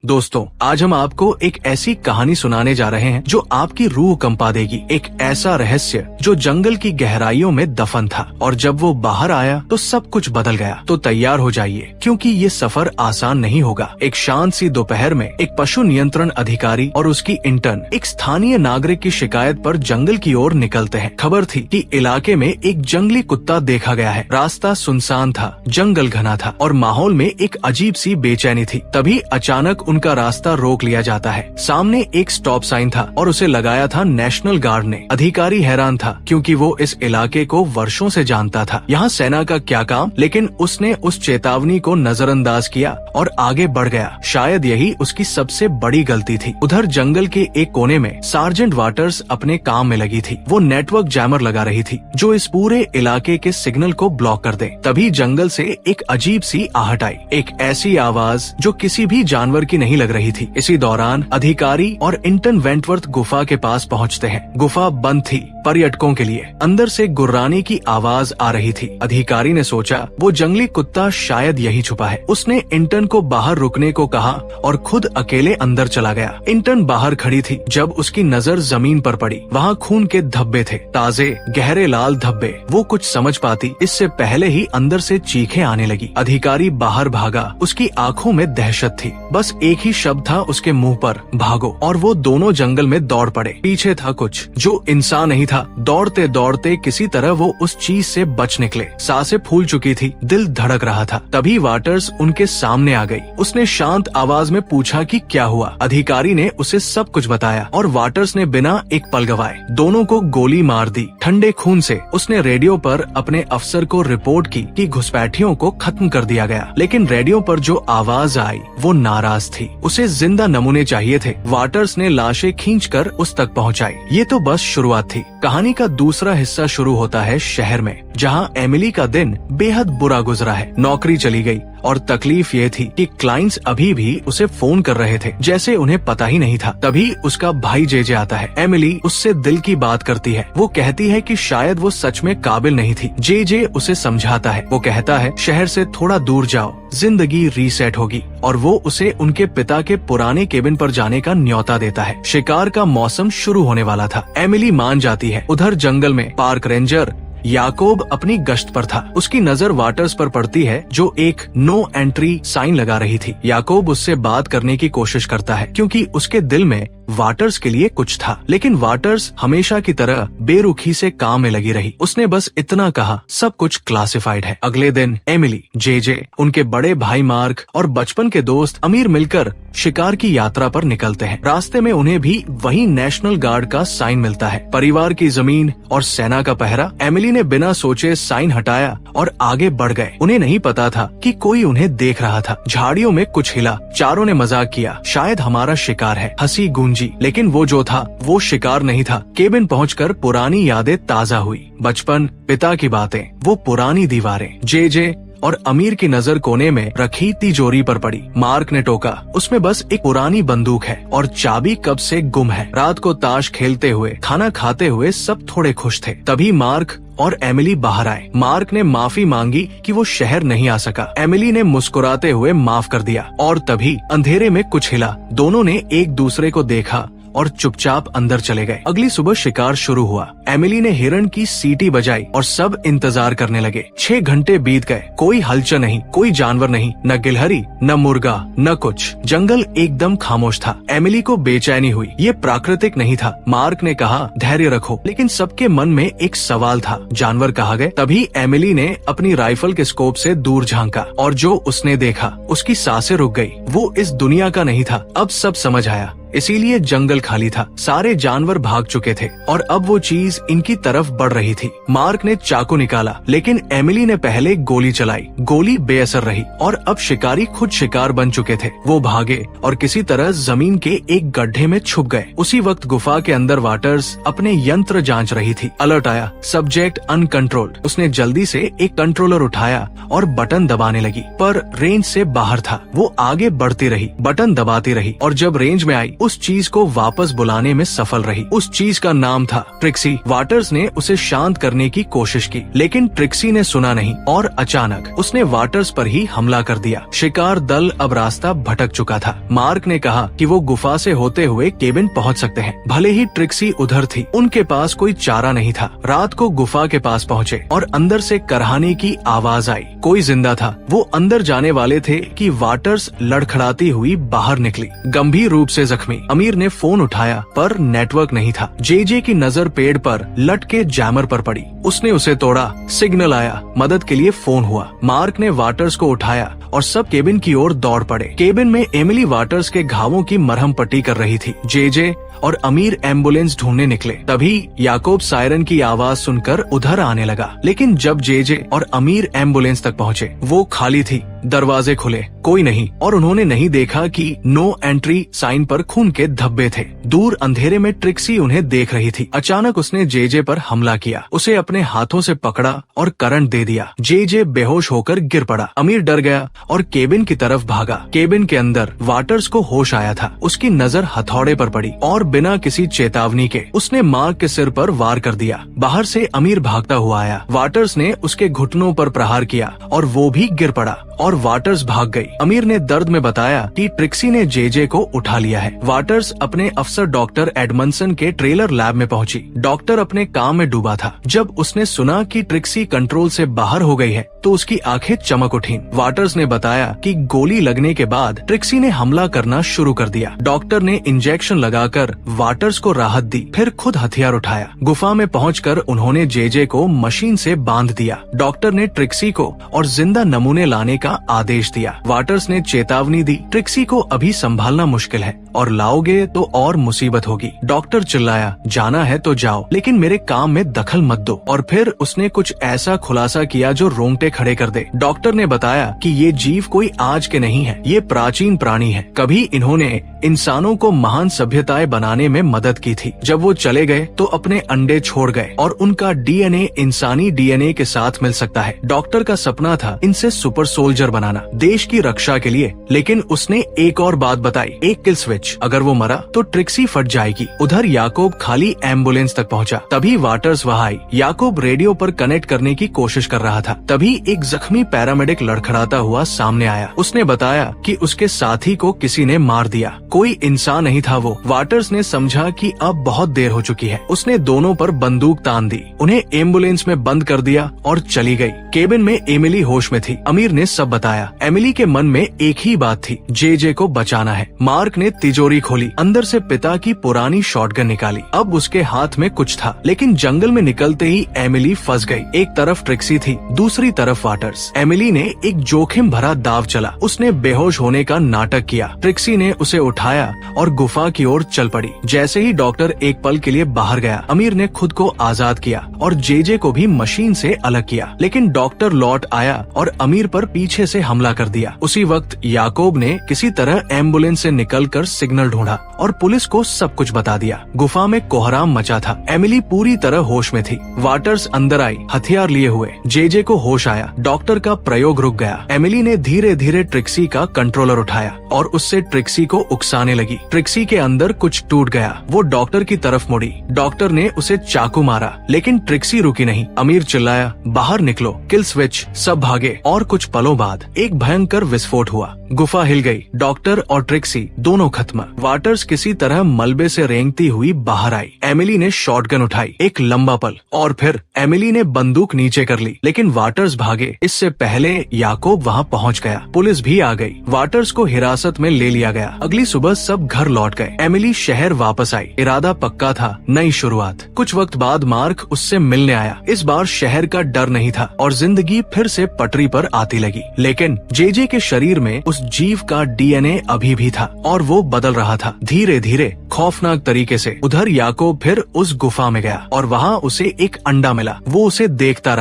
दोस्तों, आज हम आपको एक ऐसी कहानी सुनाने जा रहे हैं जो आपकी रूह कंपा देगी। एक ऐसा रहस्य जो जंगल की गहराइयों में दफन था और जब वो बाहर आया तो सब कुछ बदल गया। तो तैयार हो जाइए, क्योंकि ये सफर आसान नहीं होगा। एक शांत सी दोपहर में एक पशु नियंत्रण अधिकारी और उसकी इंटर्न एक स्थानीय नागरिक की शिकायत पर जंगल की ओर निकलते हैं। खबर थी कि इलाके में एक जंगली कुत्ता देखा गया है। रास्ता सुनसान था, जंगल घना था और माहौल में एक अजीब सी बेचैनी थी। तभी अचानक उनका रास्ता रोक लिया जाता है। सामने एक स्टॉप साइन था और उसे लगाया था नेशनल गार्ड ने। अधिकारी हैरान था क्योंकि वो इस इलाके को वर्षों से जानता था। यहाँ सेना का क्या काम, लेकिन उसने उस चेतावनी को नजरअंदाज किया और आगे बढ़ गया। शायद यही उसकी सबसे बड़ी गलती थी। उधर जंगल के एक कोने में सार्जेंट वाटर्स अपने काम में लगी थी। वो नेटवर्क जैमर लगा रही थी जो इस पूरे इलाके के सिग्नल को ब्लॉक कर दे। तभी जंगल से एक अजीब सी आहट आई, एक ऐसी आवाज जो किसी भी जानवर की नहीं लग रही थी। इसी दौरान अधिकारी और इंटर्न वेंटवर्थ गुफा के पास पहुंचते हैं। गुफा बंद थी पर्यटकों के लिए। अंदर से गुर्राने की आवाज आ रही थी। अधिकारी ने सोचा वो जंगली कुत्ता शायद यही छुपा है। उसने इंटर्न को बाहर रुकने को कहा और खुद अकेले अंदर चला गया। इंटर्न बाहर खड़ी थी जब उसकी नजर जमीन पर पड़ी। वहाँ खून के धब्बे थे, ताजे गहरे लाल धब्बे। वो कुछ समझ पाती इससे पहले ही अंदर से चीखें आने लगी। अधिकारी बाहर भागा। उसकी आंखों में दहशत थी। बस एक ही शब्द था उसके मुंह पर, भागो। और वो दोनों जंगल में दौड़ पड़े। पीछे था कुछ जो इंसान नहीं था। दौड़ते दौड़ते किसी तरह वो उस चीज से बच निकले। सांसें फूल चुकी थी, दिल धड़क रहा था। तभी वाटर्स उनके सामने आ गई। उसने शांत आवाज में पूछा कि क्या हुआ। अधिकारी ने उसे सब कुछ बताया और वाटर्स ने बिना एक पल गवाए दोनों को गोली मार दी। ठंडे खून से उसने रेडियो पर अपने अफसर को रिपोर्ट की कि घुसपैठियों को खत्म कर दिया गया। लेकिन रेडियो पर जो आवाज आई वो नाराज थी। उसे जिंदा नमूने चाहिए थे। वाटर्स ने लाशें खींचकर उस तक पहुंचाई। ये तो बस शुरुआत थी। कहानी का दूसरा हिस्सा शुरू होता है शहर में, जहां एमिली का दिन बेहद बुरा गुजरा है। नौकरी चली गई और तकलीफ ये थी कि क्लाइंट्स अभी भी उसे फोन कर रहे थे जैसे उन्हें पता ही नहीं था। तभी उसका भाई जेजे आता है। एमिली उससे दिल की बात करती है। वो कहती है कि शायद वो सच में काबिल नहीं थी। जेजे उसे समझाता है। वो कहता है शहर से थोड़ा दूर जाओ, जिंदगी रीसेट होगी। और वो उसे उनके पिता के पुराने केबिन पर जाने का न्योता देता है। शिकार का मौसम शुरू होने वाला था। एमिली मान जाती है। उधर जंगल में पार्क रेंजर याकोब अपनी गश्त पर था। उसकी नजर वाटर्स पर पड़ती है जो एक नो एंट्री साइन लगा रही थी। याकोब उससे बात करने की कोशिश करता है क्योंकि उसके दिल में वाटर्स के लिए कुछ था। लेकिन वाटर्स हमेशा की तरह बेरुखी से काम में लगी रही। उसने बस इतना कहा, सब कुछ क्लासिफाइड है। अगले दिन एमिली, जेजे, उनके बड़े भाई मार्क और बचपन के दोस्त अमीर मिलकर शिकार की यात्रा पर निकलते हैं। रास्ते में उन्हें भी वही नेशनल गार्ड का साइन मिलता है। परिवार की जमीन और सेना का पहरा। एमिली ने बिना सोचे साइन हटाया और आगे बढ़ गए। उन्हें नहीं पता था कि कोई उन्हें देख रहा था। झाड़ियों में कुछ हिला। चारों ने मजाक किया, शायद हमारा शिकार है। हंसी गूंजी, लेकिन वो जो था वो शिकार नहीं था। केबिन पहुंचकर पुरानी यादें ताजा हुई। बचपन, पिता की बातें, वो पुरानी दीवारें। जेजे और अमीर की नजर कोने में रखी तिजोरी पर पड़ी। मार्क ने टोका, उसमें बस एक पुरानी बंदूक है और चाबी कब से गुम है। रात को ताश खेलते हुए, खाना खाते हुए सब थोड़े खुश थे। तभी मार्क और एमिली बाहर आए। मार्क ने माफी मांगी कि वो शहर नहीं आ सका। एमिली ने मुस्कुराते हुए माफ कर दिया। और तभी अंधेरे में कुछ हिला। दोनों ने एक दूसरे को देखा और चुपचाप अंदर चले गए। अगली सुबह शिकार शुरू हुआ। एमिली ने हिरण की सीटी बजाई और सब इंतजार करने लगे। 6 घंटे बीत गए। कोई हलचल नहीं, कोई जानवर नहीं, न गिलहरी, न मुर्गा, न कुछ। जंगल एकदम खामोश था। एमिली को बेचैनी हुई। ये प्राकृतिक नहीं था। मार्क ने कहा, धैर्य रखो। लेकिन सबके मन में एक सवाल था, जानवर कहाँ गए? तभी एमिली ने अपनी राइफल के स्कोप से दूर झांका और जो उसने देखा उसकी सांसें रुक गई। वो इस दुनिया का नहीं था। अब सब समझ आया। इसीलिए जंगल खाली था। सारे जानवर भाग चुके थे और अब वो चीज इनकी तरफ बढ़ रही थी। मार्क ने चाकू निकाला, लेकिन एमिली ने पहले गोली चलाई। गोली बेअसर रही और अब शिकारी खुद शिकार बन चुके थे। वो भागे और किसी तरह जमीन के एक गड्ढे में छुप गए। उसी वक्त गुफा के अंदर वाटर्स अपने यंत्र जांच रही थी। अलर्ट आया, सब्जेक्ट अनकंट्रोल्ड। उसने जल्दी से एक कंट्रोलर उठाया और बटन दबाने लगी, पर रेंज से बाहर था। वो आगे बढ़ती रही, बटन दबाती रही और जब रेंज में आई उस चीज को वापस बुलाने में सफल रही। उस चीज का नाम था ट्रिक्सी। वाटर्स ने उसे शांत करने की कोशिश की, लेकिन ट्रिक्सी ने सुना नहीं और अचानक उसने वाटर्स पर ही हमला कर दिया। शिकार दल अब रास्ता भटक चुका था। मार्क ने कहा कि वो गुफा से होते हुए केबिन पहुंच सकते हैं। भले ही ट्रिक्सी उधर थी, उनके पास कोई चारा नहीं था। रात को गुफा के पास पहुंचे और अंदर से करहाने की आवाज आई। कोई जिंदा था। वो अंदर जाने वाले थे कि वाटर्स लड़खड़ाती हुई बाहर निकली, गंभीर रूप से जख्मी। अमीर ने फोन उठाया पर नेटवर्क नहीं था। जेजे की नजर पेड़ पर लटके जैमर पर पड़ी। उसने उसे तोड़ा। सिग्नल आया, मदद के लिए फोन हुआ। मार्क ने वाटर्स को उठाया और सब केबिन की ओर दौड़ पड़े। केबिन में एमिली वाटर्स के घावों की मरहम पट्टी कर रही थी। जेजे और अमीर एम्बुलेंस ढूंढने निकले। तभी याकूब सायरन की आवाज सुनकर उधर आने लगा, लेकिन जब जेजे और अमीर एम्बुलेंस तक पहुंचे, वो खाली थी। दरवाजे खुले, कोई नहीं, और उन्होंने नहीं देखा कि नो एंट्री साइन पर खून के धब्बे थे। दूर अंधेरे में ट्रिक्सी उन्हें देख रही थी। अचानक उसने जेजे पर हमला किया, उसे अपने हाथों से पकड़ा और करंट दे दिया। जेजे बेहोश होकर गिर पड़ा। अमीर डर गया और केबिन की तरफ भागा। केबिन के अंदर वाटर्स को होश आया था। उसकी नजर हथौड़े पर पड़ी और बिना किसी चेतावनी के उसने मार्क के सिर पर वार कर दिया। बाहर से अमीर भागता हुआ आया। वाटर्स ने उसके घुटनों पर प्रहार किया और वो भी गिर पड़ा और वाटर्स भाग गई। अमीर ने दर्द में बताया कि ट्रिक्सी ने जेजे को उठा लिया है। वाटर्स अपने अफसर डॉक्टर एडमंसन के ट्रेलर लैब में पहुंची। डॉक्टर अपने काम में डूबा था। जब उसने सुना कि ट्रिक्सी कंट्रोल से बाहर हो गई है तो उसकी आंखें चमक उठीं। वाटर्स ने बताया कि गोली लगने के बाद ट्रिक्सी ने हमला करना शुरू कर दिया। डॉक्टर ने इंजेक्शन लगाकर वाटर्स को राहत दी, फिर खुद हथियार उठाया। गुफा में पहुंचकर उन्होंने जेजे को मशीन से बांध दिया। डॉक्टर ने ट्रिक्सी को और जिंदा नमूने लाने का आदेश दिया। वाटर्स ने चेतावनी दी, ट्रिक्सी को अभी संभालना मुश्किल है और लाओगे तो और मुसीबत होगी। डॉक्टर चिल्लाया, जाना है तो जाओ, लेकिन मेरे काम में दखल मत दो। और फिर उसने कुछ ऐसा खुलासा किया जो रोंगटे खड़े कर दे। डॉक्टर ने बताया कि ये जीव कोई आज के नहीं है, ये प्राचीन प्राणी है। कभी इन्होंने इंसानों को महान सभ्यताएं बनाने में मदद की थी। जब वो चले गए तो अपने अंडे छोड़ गए और उनका डीएनए इंसानी डीएनए के साथ मिल सकता है। डॉक्टर का सपना था इनसे सुपर सोल्जर बनाना, देश की रक्षा के लिए। लेकिन उसने एक और बात बताई, एक किल स्विच। अगर वो मरा तो ट्रिक्सी फट जाएगी। उधर याकूब खाली एम्बुलेंस तक पहुंचा। तभी वाटर्स वहां आई। याकूब रेडियो पर कनेक्ट करने की कोशिश कर रहा था। तभी एक जख्मी पैरामेडिक लड़खड़ाता हुआ सामने आया। उसने बताया कि उसके साथी को किसी ने मार दिया। कोई इंसान नहीं था वो। वाटर्स ने समझा कि अब बहुत देर हो चुकी है। उसने दोनों पर बंदूक तान दी, उन्हें एम्बुलेंस में बंद कर दिया और चली गई। केबिन में एमिली होश में थी। अमीर ने सब बताया। एमिली के मन में एक ही बात थी, जेजे को बचाना है। मार्क ने तिजोरी खोली, अंदर से पिता की पुरानी शॉटगन निकाली। अब उसके हाथ में कुछ था, लेकिन जंगल में निकलते ही एमिली फंस गई। एक तरफ ट्रिक्सी थी, दूसरी तरफ वाटर्स। एमिली ने एक जोखिम भरा दाव चला। उसने बेहोश होने का नाटक किया। ट्रिक्सी ने उसे उठाया और गुफा की ओर चल पड़ी। जैसे ही डॉक्टर एक पल के लिए बाहर गया, अमीर ने खुद को आजाद किया और जेजे को भी मशीन से अलग किया। लेकिन डॉक्टर लौट आया और अमीर पर पीछे से हमला कर दिया। उसी वक्त याकूब ने किसी तरह एम्बुलेंस से निकलकर सिग्नल ढूंढा और पुलिस को सब कुछ बता दिया। गुफा में कोहराम मचा था। एमिली पूरी तरह होश में थी। वाटर्स अंदर आई, हथियार लिए हुए। जेजे को होश आया। डॉक्टर का प्रयोग रुक गया। एमिली ने धीरे धीरे ट्रिक्सी का कंट्रोलर उठाया और उससे ट्रिक्सी को उकसाने लगी। ट्रिक्सी के अंदर कुछ टूट गया। वो डॉक्टर की तरफ मुड़ी। डॉक्टर ने उसे चाकू मारा, लेकिन ट्रिक्सी रुकी नहीं। अमीर चिल्लाया, बाहर निकलो, किल स्विच। सब भागे और कुछ पलों बाद एक भयंकर विस्फोट हुआ। गुफा हिल गई। डॉक्टर और ट्रिक्सी दोनों खत्म। वाटर्स किसी तरह मलबे से रेंगती हुई बाहर आई। एमिली ने शॉटगन उठाई। एक लंबा पल और फिर एमिली ने बंदूक नीचे कर ली, लेकिन वाटर्स भागे। इससे पहले याकूब वहां पहुंच गया। पुलिस भी आ गई। वाटर्स को हिरासत में ले लिया गया। अगली सुबह सब घर लौट गए। एमिली शहर वापस आई। इरादा पक्का था, नई शुरुआत। कुछ वक्त बाद मार्क उससे मिलने आया। इस बार शहर का डर नहीं था और जिंदगी फिर से पटरी पर आती लगी। लेकिन जेजे के शरीर में उस जीव का डीएनए अभी भी था और वो बदल रहा था, धीरे धीरे, खौफनाक तरीके से। उधर याकूब फिर उस गुफा में गया और वहाँ उसे एक अंडा मिला। वो उसे देखता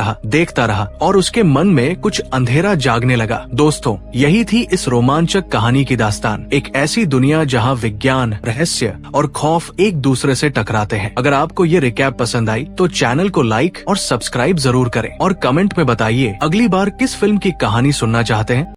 रहा और उसके मन में कुछ अंधेरा जागने लगा। दोस्तों, यही थी इस रोमांचक कहानी की दास्तान। एक ऐसी दुनिया जहाँ विज्ञान, रहस्य और खौफ एक दूसरे से टकराते हैं। अगर आपको ये रिकैप पसंद आई तो चैनल को लाइक और सब्सक्राइब जरूर करें और कमेंट में बताइए अगली बार किस फिल्म की कहानी सुनना चाहते हैं।